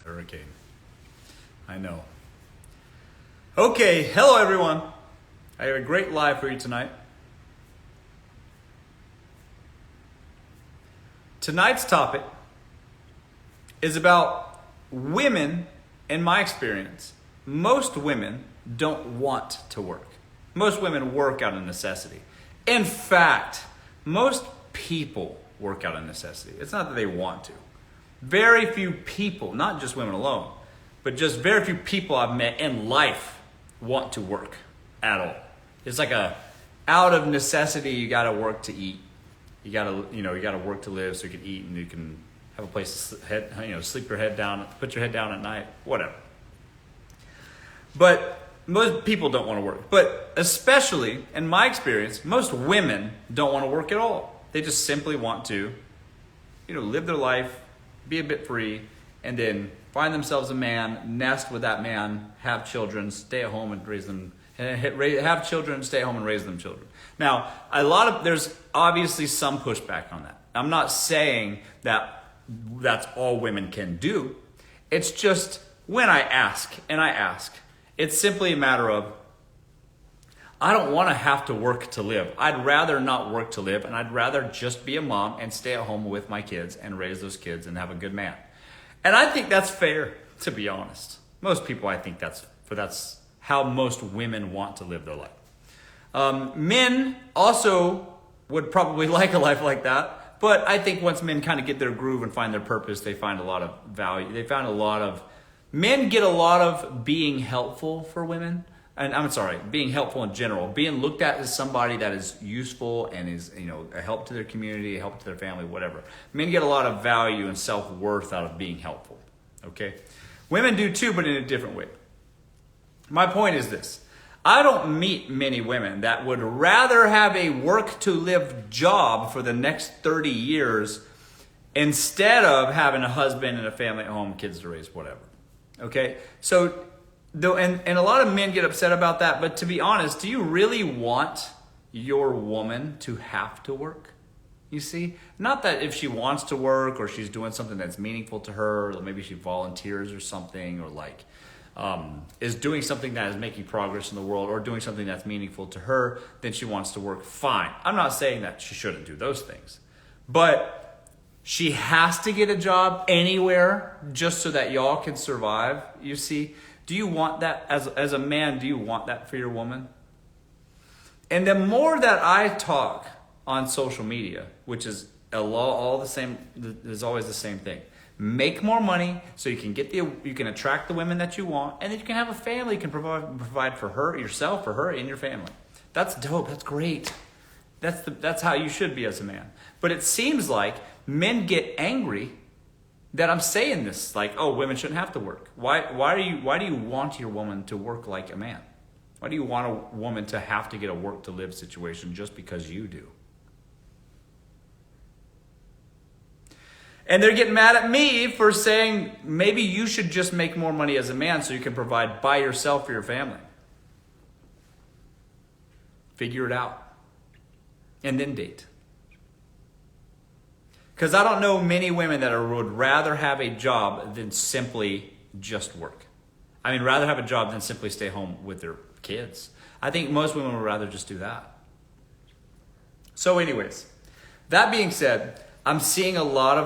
Hurricane. I know. Okay, hello everyone. I have a great live for you tonight. Tonight's topic is about women. In my experience, most women don't want to work. Most women work out of necessity. In fact, most people work out of necessity. It's not that they want to. Very few people, not just women alone, but just very few people I've met in life want to work at all. It's like out of necessity, you got to work to eat. You got to work to live so you can eat and you can have a place to sleep your head down, put your head down at night, whatever. But most people don't want to work. But especially, in my experience, most women don't want to work at all. They just simply want to, live their life, be a bit free, and then find themselves a man, nest with that man, have children, stay at home and raise them, have children, stay at home and raise them children. Now, there's obviously some pushback on that. I'm not saying that that's all women can do. It's just when I ask, it's simply a matter of, I don't want to have to work to live. I'd rather not work to live, and I'd rather just be a mom and stay at home with my kids and raise those kids and have a good man. And I think that's fair, to be honest. Most people, I think that's how most women want to live their life. Men also would probably like a life like that. But I think once men kind of get their groove and find their purpose, they find a lot of value. Men get a lot of being helpful for women. And being helpful in general. Being looked at as somebody that is useful and is, a help to their community, a help to their family, whatever. Men get a lot of value and self-worth out of being helpful. Okay? Women do too, but in a different way. My point is this. I don't meet many women that would rather have a work-to-live job for the next 30 years instead of having a husband and a family at home, kids to raise, whatever. Okay? So, and a lot of men get upset about that, but to be honest, do you really want your woman to have to work? You see? Not that if she wants to work or she's doing something that's meaningful to her, or maybe she volunteers or something, or is doing something that is making progress in the world or doing something that's meaningful to her, then she wants to work, fine. I'm not saying that she shouldn't do those things. But she has to get a job anywhere just so that y'all can survive, you see? Do you want that, as a man, do you want that for your woman? And the more that I talk on social media, which is all the same, is always the same thing. Make more money so you can attract the women that you want, and then you can have a family, you can provide for her, yourself, for her, and your family. That's dope. That's great. That's how you should be as a man. But it seems like men get angry that I'm saying this, women shouldn't have to work. Why do you want your woman to work like a man? Why do you want a woman to have to get a work to live situation just because you do? And they're getting mad at me for saying maybe you should just make more money as a man so you can provide by yourself for your family. Figure it out. And then date. Because I don't know many women that would rather have a job than simply just work. Rather have a job than simply stay home with their kids. I think most women would rather just do that. So anyways, that being said, I'm getting a lot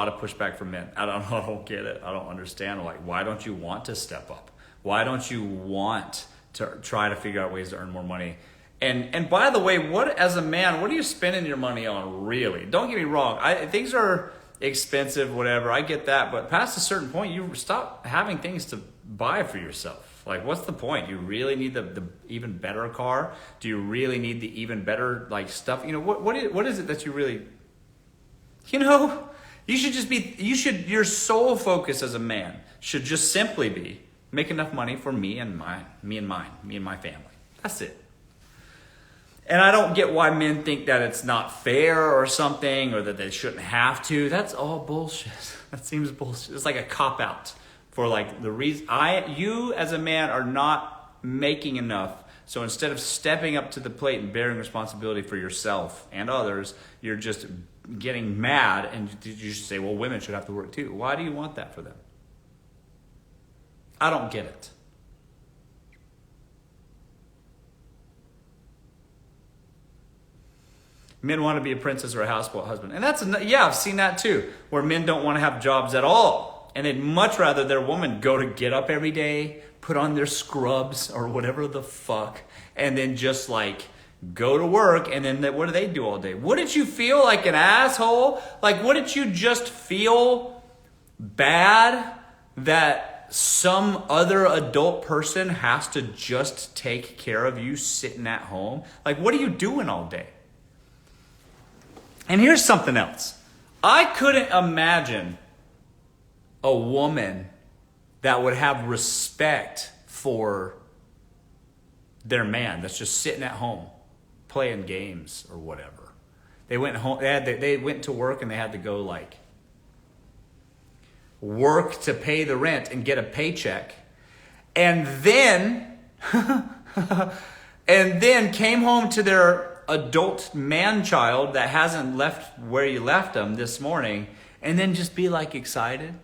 of pushback from men. I don't get it. I don't understand. Why don't you want to step up? Why don't you want to try to figure out ways to earn more money? And by the way, as a man, what are you spending your money on really? Don't get me wrong. Things are expensive, whatever. I get that. But past a certain point, you stop having things to buy for yourself. What's the point? You really need the even better car? Do you really need the even better stuff? What is it that you really... your sole focus as a man should just simply be make enough money for me and my family. That's it. And I don't get why men think that it's not fair or something, or that they shouldn't have to. That's all bullshit. That seems bullshit. It's like a cop-out for the reason you as a man are not making enough. So instead of stepping up to the plate and bearing responsibility for yourself and others, you're just getting mad and you just say, well, women should have to work too. Why do you want that for them? I don't get it. Men want to be a princess or a houseboat husband. And I've seen that too, where men don't want to have jobs at all. And they'd much rather their woman go to get up every day, put on their scrubs or whatever the fuck, and then just like go to work. And then what do they do all day? Wouldn't you feel like an asshole? Like, wouldn't you just feel bad that some other adult person has to just take care of you sitting at home? Like, what are you doing all day? And here's something else. I couldn't imagine a woman that would have respect for their man that's just sitting at home playing games or whatever. They went home. They went to work and they had to go like work to pay the rent and get a paycheck, and then came home to their adult man-child that hasn't left where you left them this morning, and then just be like excited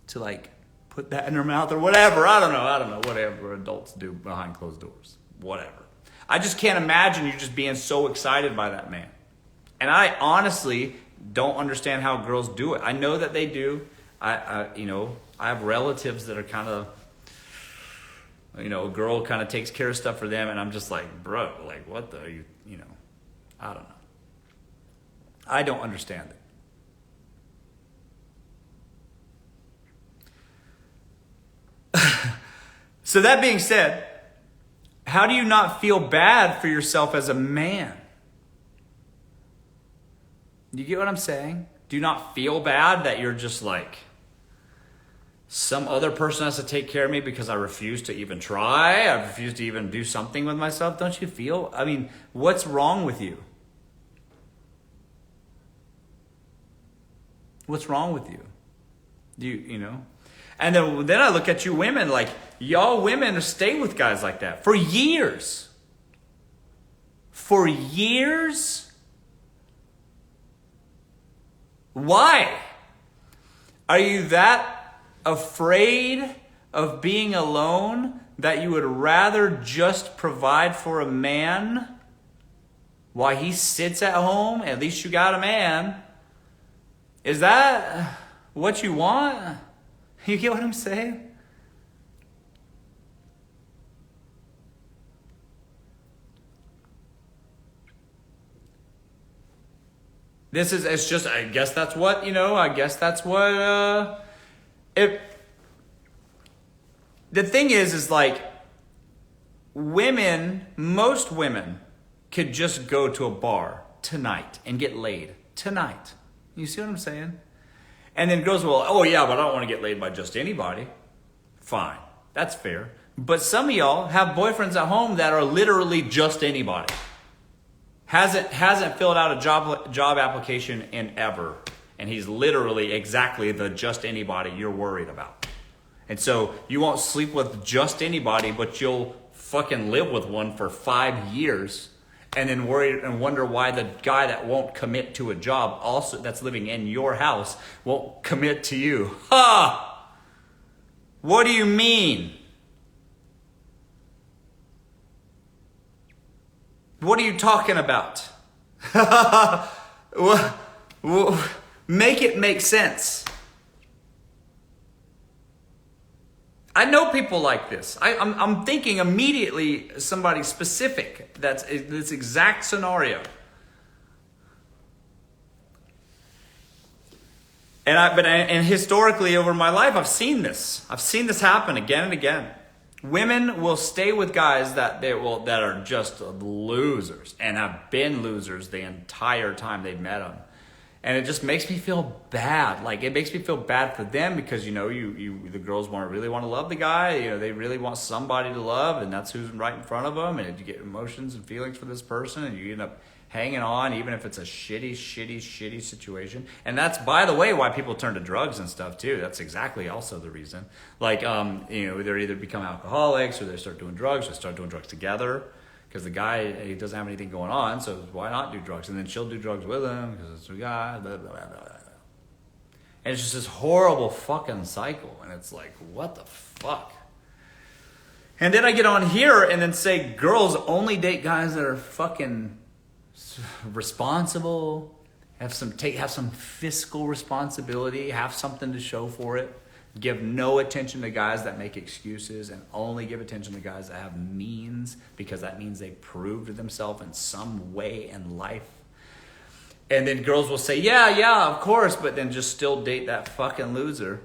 to like put that in their mouth or whatever. I don't know, whatever adults do behind closed doors, whatever. I just can't imagine you just being so excited by that man. And I honestly don't understand how girls do it. I know that they do. I have relatives that are kind of, a girl kind of takes care of stuff for them, and I'm just like, bro, like, what the, I don't know. I don't understand it. So that being said, how do you not feel bad for yourself as a man? You get what I'm saying? Do you not feel bad that you're just like, some other person has to take care of me because I refuse to even try? I refuse to even do something with myself. Don't you feel? I mean, what's wrong with you? What's wrong with you? And then I look at you women, like, y'all women stay with guys like that for years. For years? Why? Are you that afraid of being alone that you would rather just provide for a man while he sits at home? At least you got a man. Is that what you want? You get what I'm saying? I guess that's what, the thing is like, most women could just go to a bar tonight and get laid tonight. You see what I'm saying? And then girls will, oh yeah, but I don't want to get laid by just anybody. Fine, that's fair. But some of y'all have boyfriends at home that are literally just anybody. Hasn't filled out a job application in ever. And he's literally exactly the just anybody you're worried about. And so you won't sleep with just anybody, but you'll fucking live with one for 5 years and then worry and wonder why the guy that won't commit to a job also that's living in your house won't commit to you. Ha! What do you mean? What are you talking about? Make it make sense. I know people like this. I'm thinking immediately somebody specific that's this exact scenario. And historically over my life, I've seen this. I've seen this happen again and again. Women will stay with guys that are just losers and have been losers the entire time they've met them. And it just makes me feel bad. Like, it makes me feel bad for them because, the girls really want to love the guy. They really want somebody to love, and that's who's right in front of them. And you get emotions and feelings for this person, and you end up hanging on, even if it's a shitty situation. And that's, by the way, why people turn to drugs and stuff, too. That's exactly also the reason. Like, they're either become alcoholics or they start doing drugs or start doing drugs together. Because the guy, he doesn't have anything going on, so why not do drugs? And then she'll do drugs with him because it's a guy, blah, blah, blah, blah. And it's just this horrible fucking cycle. And it's like, what the fuck? And then I get on here and then say girls only date guys that are fucking responsible, have some fiscal responsibility, have something to show for it. Give no attention to guys that make excuses and only give attention to guys that have means, because that means they proved themselves in some way in life. And then girls will say, yeah, of course, but then just still date that fucking loser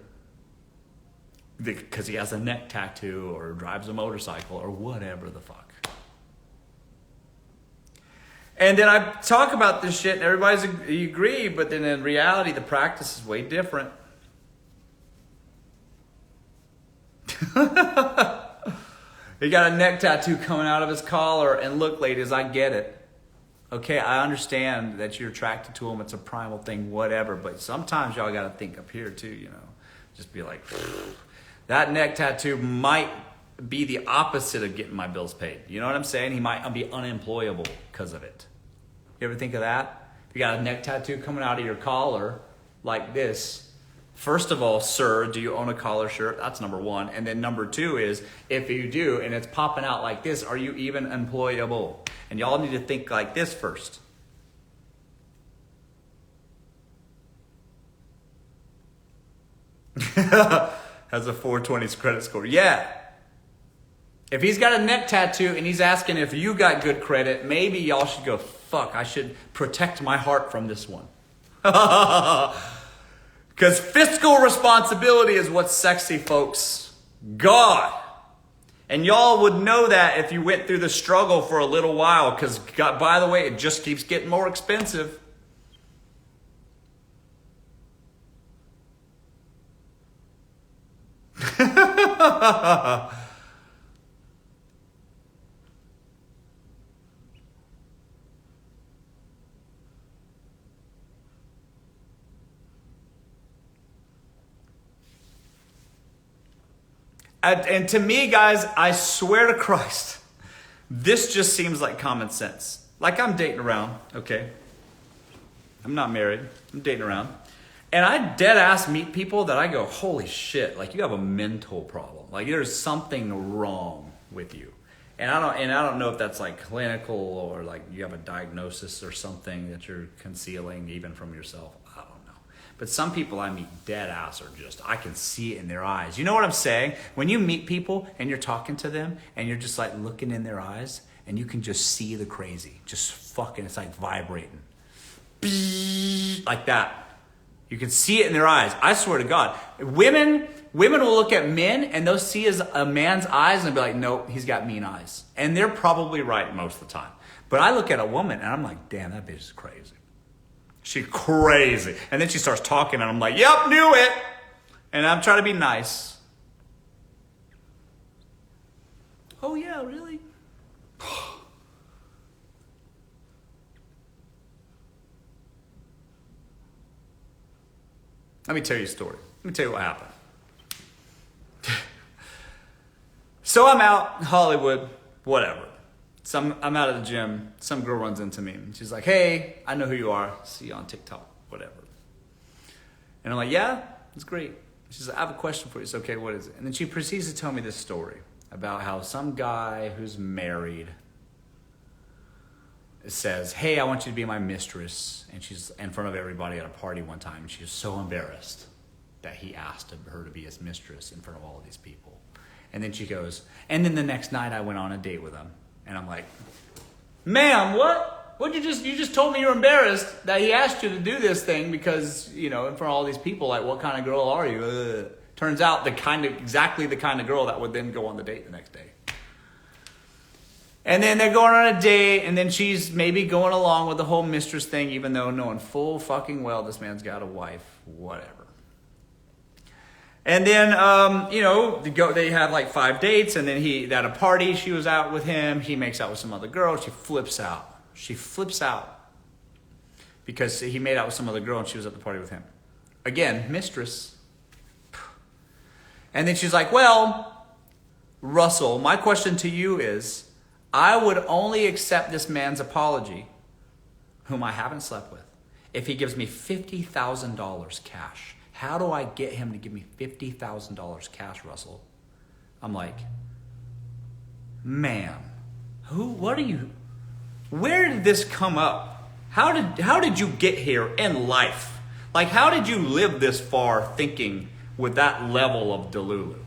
because he has a neck tattoo or drives a motorcycle or whatever the fuck. And then I talk about this shit and everybody's agree, but then in reality, the practice is way different. He got a neck tattoo coming out of his collar, and look, ladies, I get it. Okay, I understand that you're attracted to him. It's a primal thing, whatever. But sometimes y'all got to think up here too, you know. Just be like, that neck tattoo might be the opposite of getting my bills paid. You know what I'm saying? He might be unemployable because of it. You ever think of that? If you got a neck tattoo coming out of your collar like this, first of all, sir, do you own a collar shirt? That's number one. And then number two is, if you do and it's popping out like this, are you even employable? And y'all need to think like this first. Has a 420 credit score. Yeah. If he's got a neck tattoo and he's asking if you got good credit, maybe y'all should go, fuck, I should protect my heart from this one. Because fiscal responsibility is what's sexy, folks. God. And y'all would know that if you went through the struggle for a little while, because, by the way, it just keeps getting more expensive. And to me, guys, I swear to Christ, this just seems like common sense. Like, I'm dating around, okay? I'm not married. I'm dating around. And I dead ass meet people that I go, holy shit, like, you have a mental problem. Like, there's something wrong with you. And I don't know if that's like clinical or like you have a diagnosis or something that you're concealing even from yourself. I don't know. But some people I meet dead ass are just, I can see it in their eyes. You know what I'm saying? When you meet people and you're talking to them and you're just like looking in their eyes and you can just see the crazy, just fucking, it's like vibrating. Like that. You can see it in their eyes. I swear to God. Women will look at men and they'll see a man's eyes and be like, nope, he's got mean eyes. And they're probably right most of the time. But I look at a woman and I'm like, damn, that bitch is crazy. She's crazy. And then she starts talking and I'm like, yep, knew it. And I'm trying to be nice. Oh yeah, really? Let me tell you a story. Let me tell you what happened. So I'm out in Hollywood, whatever. I'm out at the gym. Some girl runs into me. She's like, hey, I know who you are. See you on TikTok, whatever. And I'm like, yeah, it's great. She's like, I have a question for you. It's okay, what is it? And then she proceeds to tell me this story about how some guy who's married says, hey, I want you to be my mistress. And she's in front of everybody at a party one time. And she was so embarrassed that he asked her to be his mistress in front of all of these people. And then she goes, and then the next night I went on a date with him. And I'm like, ma'am, what? You just told me you're embarrassed that he asked you to do this thing because, you know, in front of all these people, like, what kind of girl are you? Turns out exactly the kind of girl that would then go on the date the next day. And then they're going on a date, and then she's maybe going along with the whole mistress thing, even though knowing full fucking well this man's got a wife, whatever. And then, they had like 5 dates, and then at a party, she was out with him. He makes out with some other girl. She flips out. Because he made out with some other girl, and she was at the party with him. Again, mistress. And then she's like, well, Russell, my question to you is, I would only accept this man's apology, whom I haven't slept with, if he gives me $50,000 cash. how do I get him to give me $50,000 cash, Russell? I'm like, ma'am, where did this come up? How did you get here in life? Like, how did you live this far thinking with that level of delulu?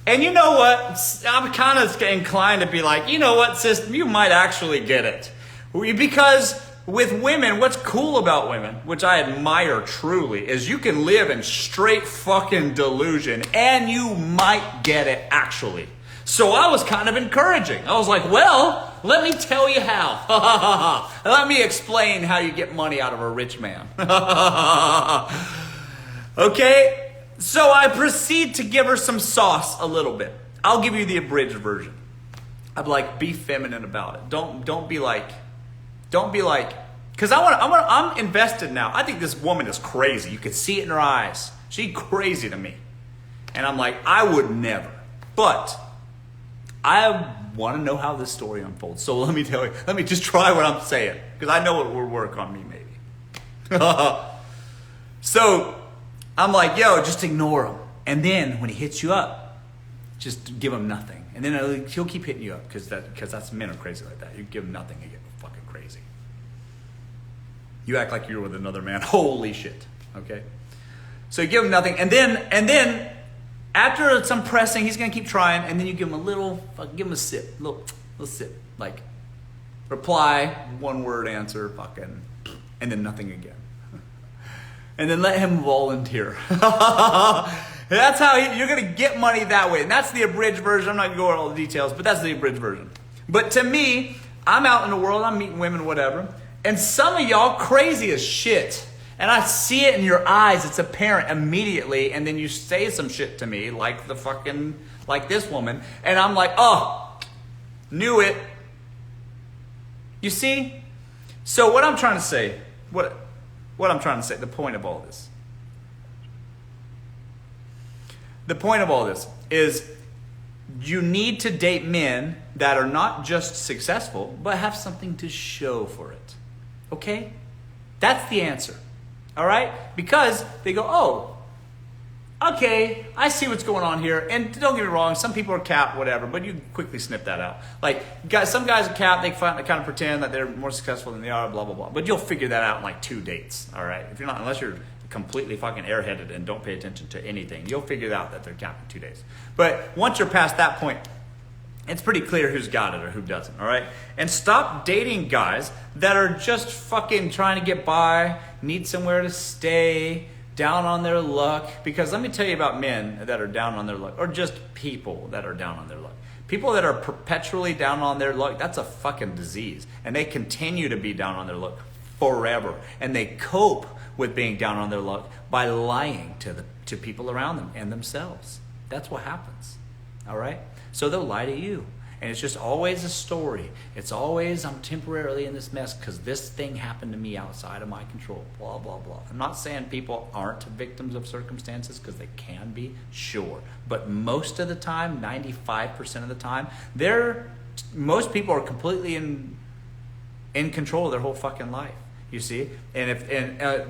And you know what? I'm kind of inclined to be like, you know what, sis, you might actually get it. Because with women, what's cool about women, which I admire truly, is you can live in straight fucking delusion and you might get it actually. So I was kind of encouraging. I was like, well, let me tell you how. Let me explain how you get money out of a rich man. Okay? So I proceed to give her some sauce a little bit. I'll give you the abridged version. I'm like, be feminine about it. Don't be like, because I'm invested now. I think this woman is crazy. You can see it in her eyes. She's crazy to me. And I'm like, I would never. But I want to know how this story unfolds. So let me tell you, let me just try what I'm saying, because I know it will work on me maybe. So I'm like, yo, just ignore him. And then when he hits you up, just give him nothing. And then he'll keep hitting you up because that's men are crazy like that. You give him nothing, you get fucking crazy. You act like you're with another man. Holy shit. Okay? So you give him nothing. And then after some pressing, he's going to keep trying. And then you give him give him a sip. Little sip. Like, reply, one word answer, fucking, and then nothing again. And then let him volunteer. That's how you're going to get money that way. And that's the abridged version. I'm not going to go over all the details, but that's the abridged version. But to me, I'm out in the world. I'm meeting women, whatever. And some of y'all crazy as shit. And I see it in your eyes. It's apparent immediately. And then you say some shit to me like this woman. And I'm like, oh, knew it. You see? So what I'm trying to say, what I'm trying to say, the point of all this. The point of all this is you need to date men that are not just successful, but have something to show for it. Okay? That's the answer. All right? Because they go, oh, okay, I see what's going on here. And don't get me wrong, some people are capped, whatever, but you quickly snip that out. Like, some guys are capped, they kind of pretend that they're more successful than they are, blah, blah, blah. But you'll figure that out in like 2 dates, all right? Unless you're completely fucking airheaded and don't pay attention to anything, you'll figure out that they're capped in 2 days. But once you're past that point, it's pretty clear who's got it or who doesn't, all right? And stop dating guys that are just fucking trying to get by, need somewhere to stay, down on their luck. Because let me tell you about men that are down on their luck, or just people that are down on their luck. People that are perpetually down on their luck, that's a fucking disease. And they continue to be down on their luck forever. And they cope with being down on their luck by lying to people around them and themselves. That's what happens, all right? So they'll lie to you. And it's just always a story. It's always, I'm temporarily in this mess because this thing happened to me outside of my control, blah, blah, blah. I'm not saying people aren't victims of circumstances, because they can be, sure. But most of the time, 95% of the time, most people are completely in control of their whole fucking life, you see? And if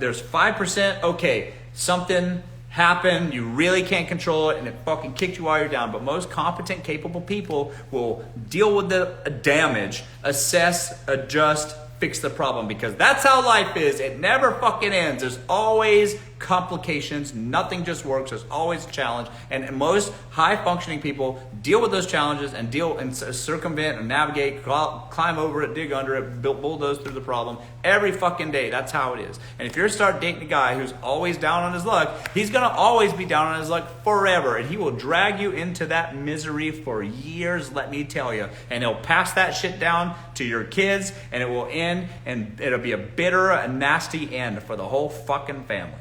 there's 5%, okay, something happen, you really can't control it, and it fucking kicked you while you're down. But most competent, capable people will deal with the damage, assess, adjust, fix the problem, because that's how life is. It never fucking ends. There's always complications. Nothing just works. There's always a challenge. And most high-functioning people deal with those challenges and circumvent and navigate, climb over it, dig under it, bulldoze through the problem every fucking day. That's how it is. And if you start dating a guy who's always down on his luck, he's going to always be down on his luck forever. And he will drag you into that misery for years, let me tell you. And he'll pass that shit down to your kids, and it will end, and it'll be a bitter, a nasty end for the whole fucking family.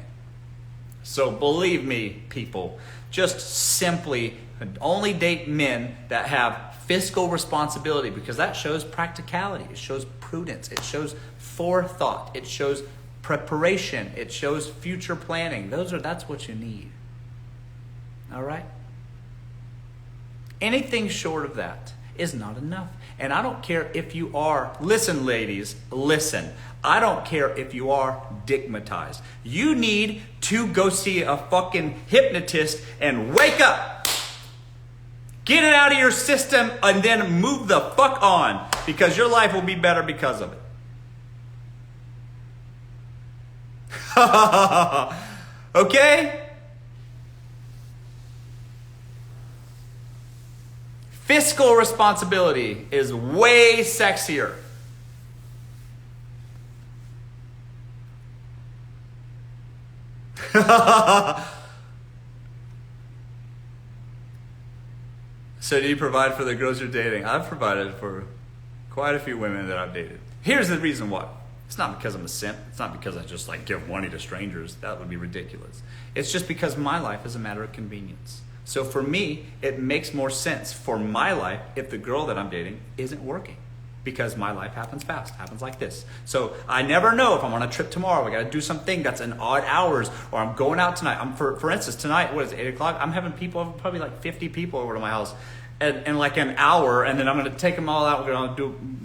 So believe me, people, just simply only date men that have fiscal responsibility, because that shows practicality. It shows prudence. It shows forethought. It shows preparation. It shows future planning. That's what you need. All right? Anything short of that is not enough. And I don't care if you are, listen ladies, listen. I don't care if you are digmatized. You need to go see a fucking hypnotist and wake up. Get it out of your system and then move the fuck on, because your life will be better because of it. Okay? Fiscal responsibility is way sexier. So do you provide for the girls you're dating? I've provided for quite a few women that I've dated. Here's the reason why. It's not because I'm a simp. It's not because I just like give money to strangers. That would be ridiculous. It's just because my life is a matter of convenience. So for me, it makes more sense for my life if the girl that I'm dating isn't working, because my life happens fast, happens like this. So I never know if I'm on a trip tomorrow, I gotta do something that's in odd hours, or I'm going out tonight. For instance, tonight, what is it, 8 o'clock? I'm having people, probably like 50 people over to my house in like an hour, and then I'm gonna take them all out. We're gonna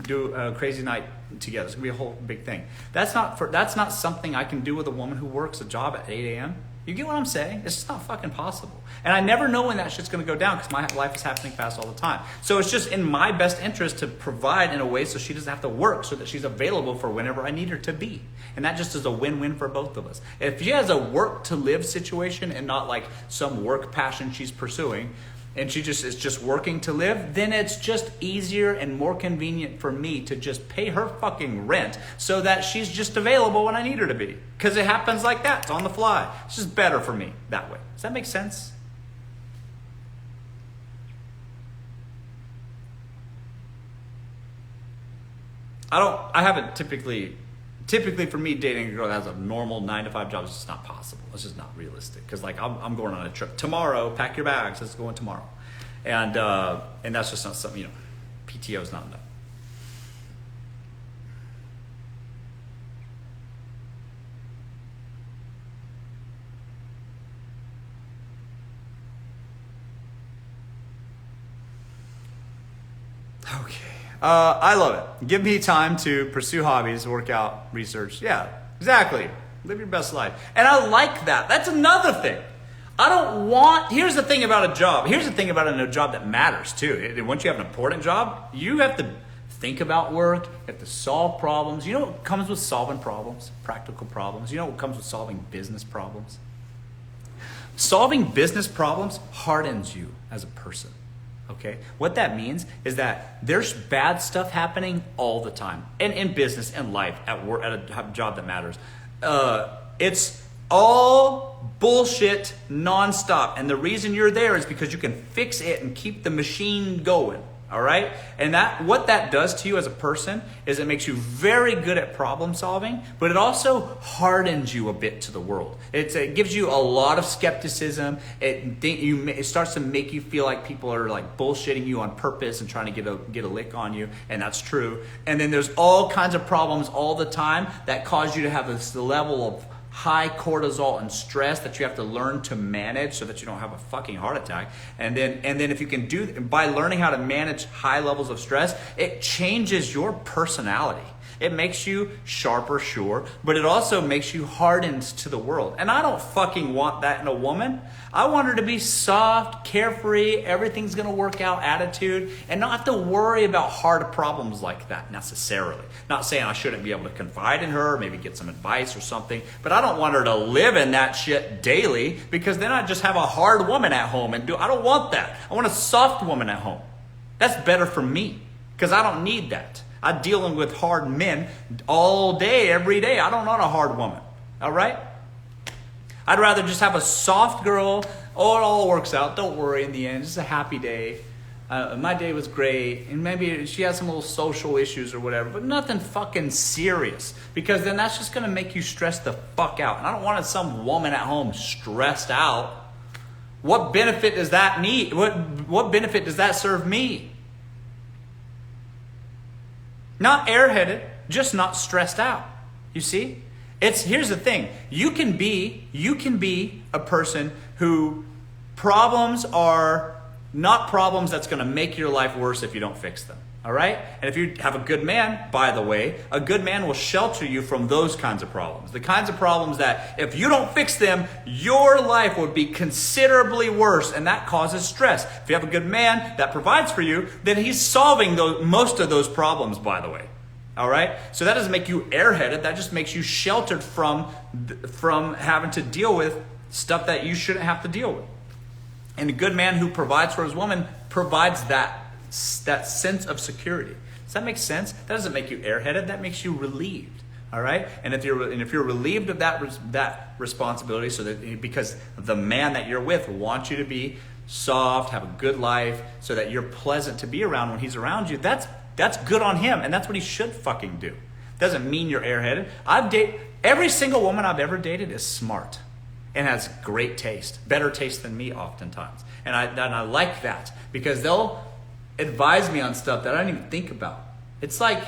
do a crazy night together. It's gonna be a whole big thing. That's not something I can do with a woman who works a job at 8 a.m. You get what I'm saying? It's just not fucking possible. And I never know when that shit's gonna go down, because my life is happening fast all the time. So it's just in my best interest to provide in a way so she doesn't have to work, so that she's available for whenever I need her to be. And that just is a win-win for both of us. If she has a work to live situation and not like some work passion she's pursuing, and she just is just working to live, then it's just easier and more convenient for me to just pay her fucking rent so that she's just available when I need her to be. Because it happens like that. It's on the fly. It's just better for me that way. Does that make sense? I haven't typically for me, dating a girl that has a normal 9-to-5 job is just not possible. It's just not realistic. Because like I'm going on a trip tomorrow. Pack your bags. Let's go in tomorrow. And that's just not something, PTO is not enough. Okay. I love it. Give me time to pursue hobbies, work out, research. Yeah, exactly. Live your best life. And I like that. That's another thing. Here's the thing about a job. Here's the thing about a job that matters too. Once you have an important job, you have to think about work. You have to solve problems. You know what comes with solving problems? Practical problems. You know what comes with solving business problems? Solving business problems hardens you as a person. Okay, what that means is that there's bad stuff happening all the time, and in business and life, at work, at a job that matters. It's all bullshit nonstop, and the reason you're there is because you can fix it and keep the machine going. All right, and what that does to you as a person is it makes you very good at problem solving, but it also hardens you a bit to the world. It gives you a lot of skepticism. It starts to make you feel like people are like bullshitting you on purpose and trying to get a lick on you, and that's true. And then there's all kinds of problems all the time that cause you to have this level of high cortisol and stress that you have to learn to manage so that you don't have a fucking heart attack. And then if you can by learning how to manage high levels of stress, it changes your personality. It makes you sharper, sure, but it also makes you hardened to the world. And I don't fucking want that in a woman. I want her to be soft, carefree, everything's gonna work out attitude, and not have to worry about hard problems like that necessarily. Not saying I shouldn't be able to confide in her, maybe get some advice or something, but I don't want her to live in that shit daily, because then I just have a hard woman at home I don't want that. I want a soft woman at home. That's better for me, because I don't need that. I'm dealing with hard men all day, every day. I don't want a hard woman, all right? I'd rather just have a soft girl. Oh, it all works out. Don't worry in the end. It's a happy day. My day was great. And maybe she has some little social issues or whatever, but nothing fucking serious, because then that's just going to make you stress the fuck out. And I don't want some woman at home stressed out. What benefit does that need? What benefit does that serve me? Not airheaded, just not stressed out. You see? Here's the thing. You can be a person who problems are not problems that's going to make your life worse if you don't fix them. All right? And if you have a good man, by the way, a good man will shelter you from those kinds of problems. The kinds of problems that if you don't fix them, your life would be considerably worse, and that causes stress. If you have a good man that provides for you, then he's solving most of those problems, by the way. All right? So that doesn't make you airheaded. That just makes you sheltered from having to deal with stuff that you shouldn't have to deal with. And a good man who provides for his woman provides that sense of security. Does that make sense? That doesn't make you airheaded. That makes you relieved. All right? And if you're relieved of that responsibility, so that because the man that you're with wants you to be soft, have a good life, so that you're pleasant to be around when he's around you, that's good on him, and that's what he should fucking do. Doesn't mean you're airheaded. Every single woman I've ever dated is smart and has great taste, better taste than me oftentimes. And I like that because they'll advise me on stuff that I didn't even think about. It's like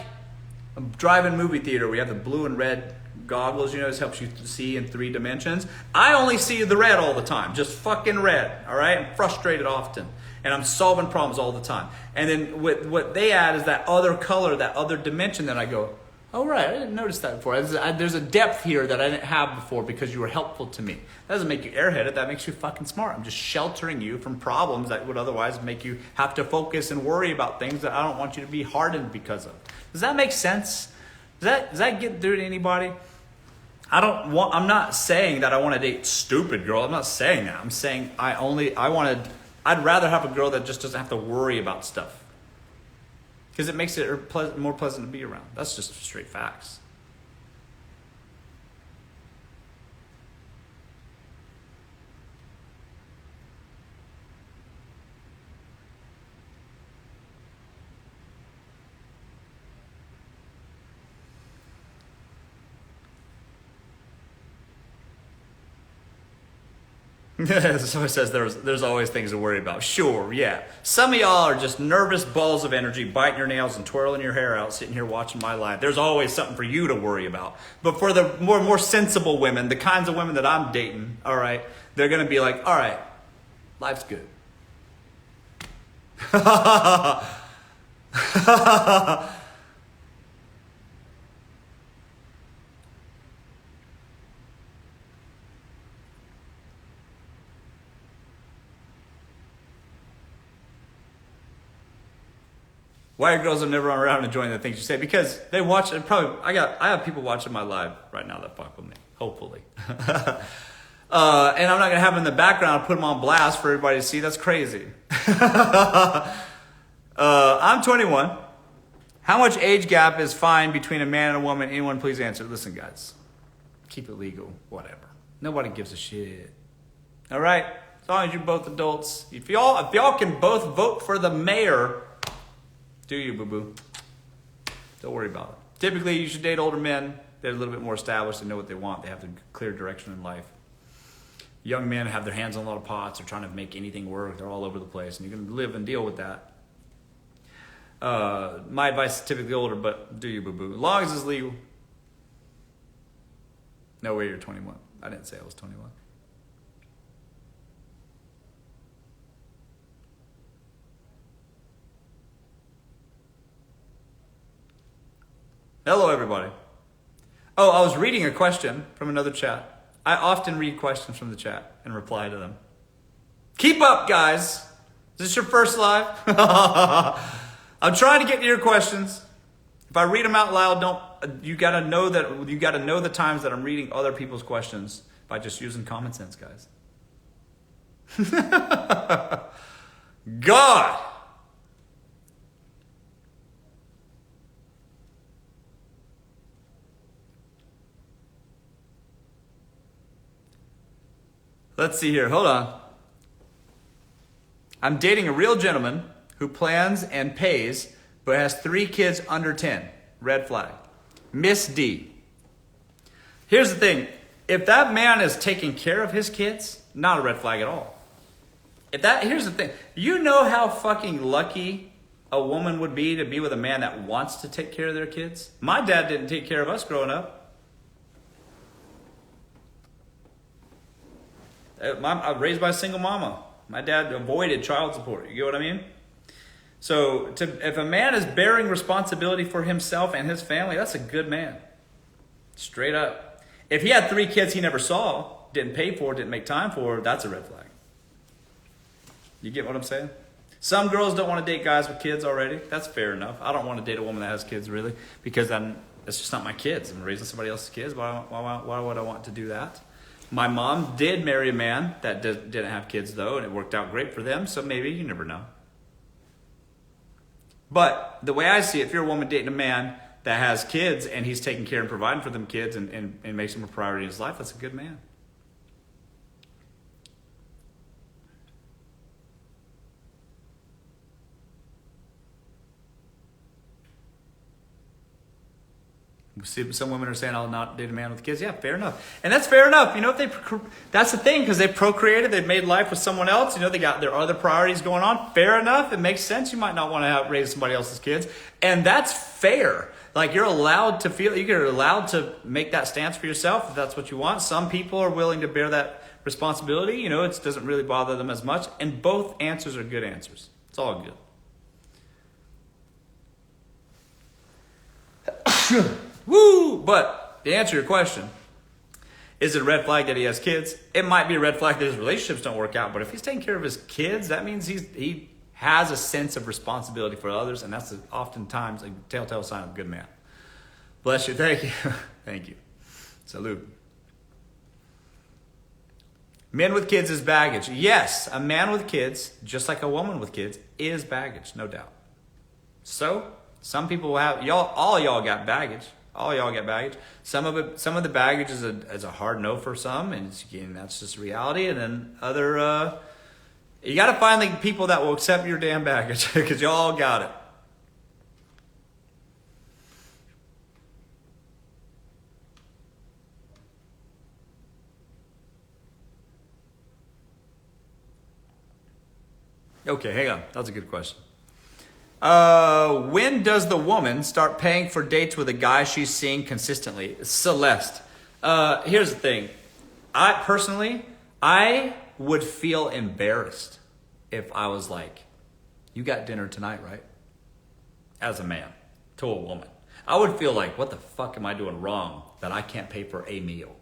a drive-in movie theater where you have the blue and red goggles, this helps you see in 3 dimensions. I only see the red all the time, just fucking red, all right? I'm frustrated often, and I'm solving problems all the time. And then what they add is that other color, that other dimension that I go, oh, right, I didn't notice that before. There's a depth here that I didn't have before because you were helpful to me. That doesn't make you airheaded. That makes you fucking smart. I'm just sheltering you from problems that would otherwise make you have to focus and worry about things that I don't want you to be hardened because of. Does that make sense? Does that get through to anybody? I'm not saying that I want to date stupid girl. I'm not saying that. I'm saying I'd rather have a girl that just doesn't have to worry about stuff. Because it makes it more pleasant to be around. That's just straight facts. Someone says there's always things to worry about. Sure, yeah. Some of y'all are just nervous balls of energy, biting your nails and twirling your hair out, sitting here watching my life. There's always something for you to worry about. But for the more sensible women, the kinds of women that I'm dating, all right, they're going to be like, all right, life's good. Why are girls that never run around enjoying the things you say? Because they watch it. I have people watching my live right now that fuck with me. Hopefully, and I'm not gonna have them in the background and put them on blast for everybody to see. That's crazy. I'm 21. How much age gap is fine between a man and a woman? Anyone please answer. Listen, guys, keep it legal. Whatever. Nobody gives a shit. All right. As long as you're both adults. If y'all can both vote for the mayor. Do you, boo-boo? Don't worry about it. Typically, you should date older men. They're a little bit more established. They know what they want. They have a clear direction in life. Young men have their hands on a lot of pots. They're trying to make anything work. They're all over the place. And you're going to live and deal with that. My advice is typically older, but do you, boo-boo? As long as it's legal. No way you're 21. I didn't say I was 21. Hello, everybody. Oh, I was reading a question from another chat. I often read questions from the chat and reply to them. Keep up, guys. Is this your first live? I'm trying to get to your questions. If I read them out loud, you gotta know the times that I'm reading other people's questions by just using common sense, guys. God. Let's see here. Hold on. I'm dating a real gentleman who plans and pays, but has 3 kids under 10. Red flag. Miss D. Here's the thing. If that man is taking care of his kids, not a red flag at all. Here's the thing. You know how fucking lucky a woman would be to be with a man that wants to take care of their kids? My dad didn't take care of us growing up. I was raised by a single mama. My dad avoided child support. You get what I mean? So if a man is bearing responsibility for himself and his family, that's a good man. Straight up. If he had 3 kids he never saw, didn't pay for, didn't make time for, that's a red flag. You get what I'm saying? Some girls don't want to date guys with kids already. That's fair enough. I don't want to date a woman that has kids really, because it's just not my kids. I'm raising somebody else's kids. Why would I want to do that? My mom did marry a man that didn't have kids though, and it worked out great for them. So maybe, you never know. But the way I see it, if you're a woman dating a man that has kids and he's taking care and providing for them kids and makes them a priority in his life, that's a good man. See, some women are saying, I'll not date a man with kids. Yeah, fair enough. And that's fair enough. You know, that's the thing, because they procreated, they've made life with someone else. You know, they got their other priorities going on. Fair enough. It makes sense. You might not want to raise somebody else's kids. And that's fair. Like, you're allowed to make that stance for yourself if that's what you want. Some people are willing to bear that responsibility. You know, it doesn't really bother them as much. And both answers are good answers. It's all good. Woo! But to answer your question, is it a red flag that he has kids? It might be a red flag that his relationships don't work out, but if he's taking care of his kids, that means he has a sense of responsibility for others, and that's oftentimes a telltale sign of a good man. Bless you. Thank you. Thank you. Salute. Men with kids is baggage. Yes, a man with kids, just like a woman with kids, is baggage, no doubt. So, some people will have, all y'all got baggage. All y'all get baggage. Some of the baggage is a hard no for some, and that's just reality. And then you got to find the people that will accept your damn baggage, because y'all got it. Okay, hang on. That's a good question. When does the woman start paying for dates with a guy she's seeing consistently? Celeste. Here's the thing. I would feel embarrassed if I was like, you got dinner tonight, right? As a man, to a woman. I would feel like, what the fuck am I doing wrong that I can't pay for a meal?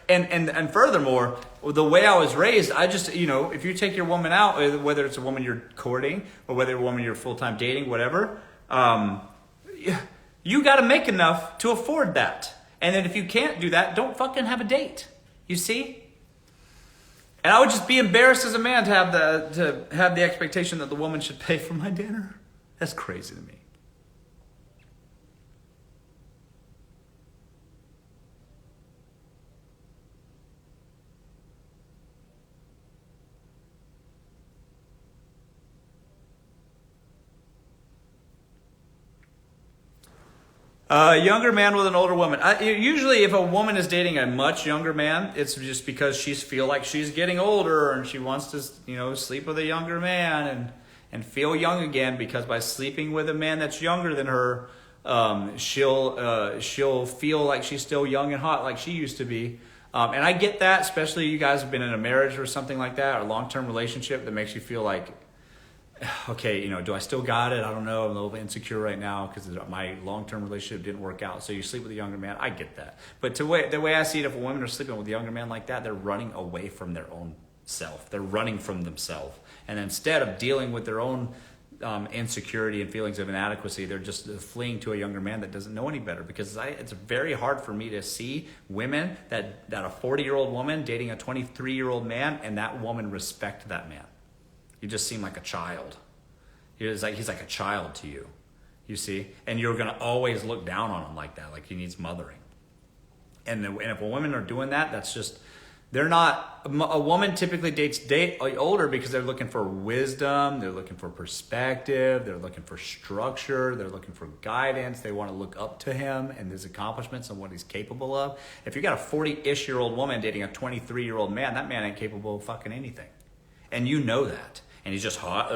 And furthermore, the way I was raised, I just, if you take your woman out, whether it's a woman you're courting or whether a woman you're full-time dating, whatever, you got to make enough to afford that. And then if you can't do that, don't fucking have a date. You see? And I would just be embarrassed as a man to have the expectation that the woman should pay for my dinner. That's crazy to me. Younger man with an older woman. Usually if a woman is dating a much younger man, it's just because she feels like she's getting older and she wants to, sleep with a younger man and feel young again, because by sleeping with a man that's younger than her, she'll feel like she's still young and hot like she used to be. And I get that, especially you guys have been in a marriage or something like that, or a long-term relationship that makes you feel like, okay, do I still got it? I don't know. I'm a little bit insecure right now because my long-term relationship didn't work out. So you sleep with a younger man. I get that. But the way I see it, if women are sleeping with a younger man like that, they're running away from their own self. They're running from themselves. And instead of dealing with their own insecurity and feelings of inadequacy, they're just fleeing to a younger man that doesn't know any better. Because it's very hard for me to see women that a 40-year-old woman dating a 23-year-old man, and that woman respect that man. You just seem like a child. He's like a child to you, you see? And you're going to always look down on him like that, like he needs mothering. And if women are doing that, that's just, they're not, a woman typically dates older because they're looking for wisdom, they're looking for perspective, they're looking for structure, they're looking for guidance, they want to look up to him and his accomplishments and what he's capable of. If you got a 40-ish-year-old woman dating a 23-year-old man, that man ain't capable of fucking anything. And you know that. And he's just hot.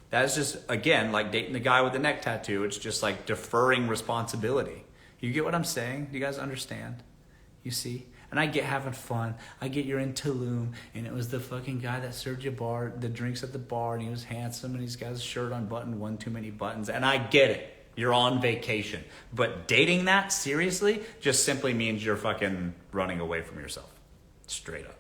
That's just, again, like dating the guy with the neck tattoo. It's just like deferring responsibility. You get what I'm saying? Do you guys understand? You see? And I get having fun. I get you're in Tulum, and it was the fucking guy that served you the drinks at the bar, and he was handsome, and he's got his shirt unbuttoned, one too many buttons. And I get it. You're on vacation. But dating that seriously just simply means you're fucking running away from yourself. Straight up.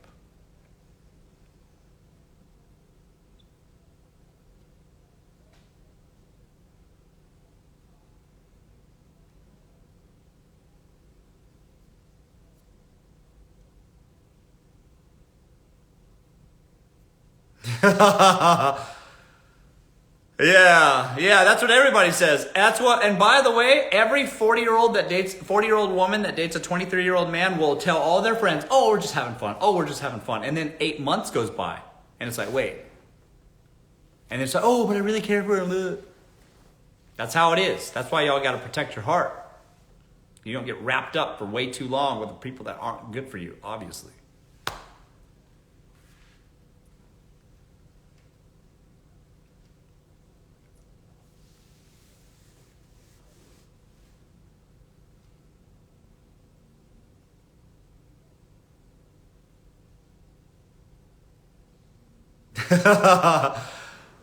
Yeah, that's what everybody says. That's what, and by the way, every 40-year-old woman that dates a 23-year-old man will tell all their friends, oh, we're just having fun. Oh, we're just having fun. And then 8 months goes by, and it's like, wait. And it's like, oh, but I really care for him. That's how it is. That's why y'all got to protect your heart. You don't get wrapped up for way too long with the people that aren't good for you, obviously.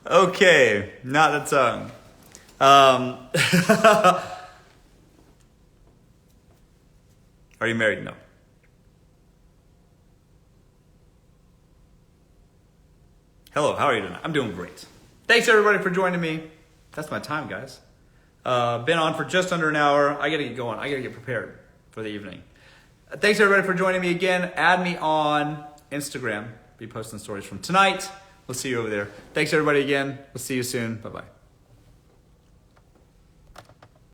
Okay, not the tongue. Are you married? No. Hello, how are you doing? I'm doing great. Thanks everybody for joining me. That's my time, guys. Been on for just under an hour. I gotta get going. I gotta get prepared for the evening. Thanks everybody for joining me again. Add me on Instagram. Be posting stories from tonight. We'll see you over there. Thanks everybody again. We'll see you soon. Bye-bye.